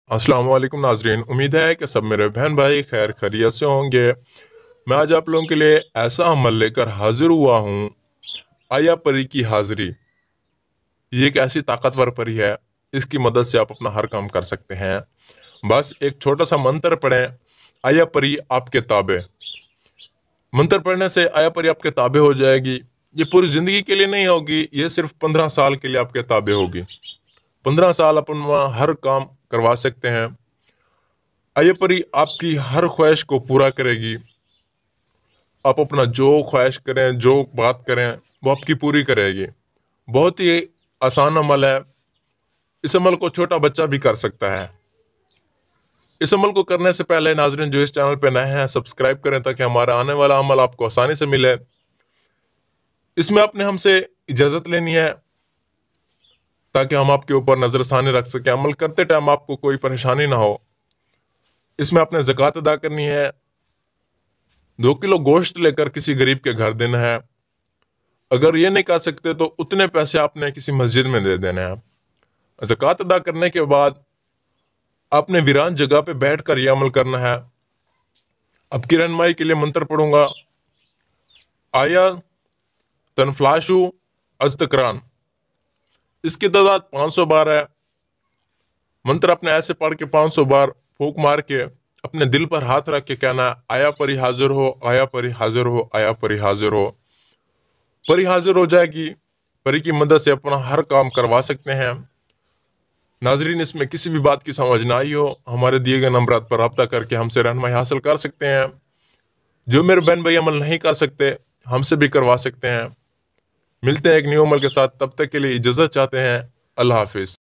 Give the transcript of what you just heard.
अस्सलाम वालेकुम नाजरीन, उम्मीद है कि सब मेरे बहन भाई खैर खैरियत से होंगे। मैं आज आप लोगों के लिए ऐसा अमल लेकर हाजिर हुआ हूँ, आया परी की हाजिरी। ये एक ऐसी ताकतवर परी है, इसकी मदद से आप अपना हर काम कर सकते हैं। बस एक छोटा सा मंत्र पढ़ें, आया परी आपके ताबे। मंत्र पढ़ने से आया परी आपके ताबे हो जाएगी। ये पूरी ज़िंदगी के लिए नहीं होगी, ये सिर्फ 15 साल के लिए आपके ताबे होगी। 15 साल अपन वहाँ हर काम करवा सकते हैं। आया परी आपकी हर ख्वाहिश को पूरा करेगी। आप अपना जो ख्वाहिश करें, जो बात करें, वो आपकी पूरी करेगी। बहुत ही आसान अमल है। इस अमल को छोटा बच्चा भी कर सकता है। इस अमल को करने से पहले नाज़रीन जो इस चैनल पे नए हैं, सब्सक्राइब करें ताकि हमारा आने वाला अमल आपको आसानी से मिले। इसमें आपने हमसे इजाज़त लेनी है ताकि हम आपके ऊपर नज़रसानी रख सकें। अमल करते टाइम आपको कोई परेशानी ना हो। इसमें आपने ज़कात अदा करनी है। 2 किलो गोश्त लेकर किसी गरीब के घर देना है। अगर ये नहीं कर सकते तो उतने पैसे आपने किसी मस्जिद में दे देने हैं। ज़कात अदा करने के बाद आपने वीरान जगह पे बैठ कर यह अमल करना है। अब की रहनुमाई के लिए मंत्र पढ़ूंगा। आया तनफ्लाशु अस्तकरान, इसकी तादाद 500 बार है। मंत्र अपने ऐसे पढ़ के 500 बार फूंक मार के अपने दिल पर हाथ रख के कहना है, आया परी हाजिर हो, आया परी हाजिर हो, आया परी हाजिर हो। परी हाजिर हो जाएगी। परी की मदद से अपना हर काम करवा सकते हैं। नाजरीन, इसमें किसी भी बात की समझ ना आई हो, हमारे दिए गए नंबर पर रब्ता करके हमसे रहनुमाई हासिल कर सकते हैं। जो मेरे बहन भाई अमल नहीं कर सकते, हमसे भी करवा सकते हैं। मिलते हैं एक न्यू अमल के साथ, तब तक के लिए इजाज़त चाहते हैं। अल्लाह हाफिज़।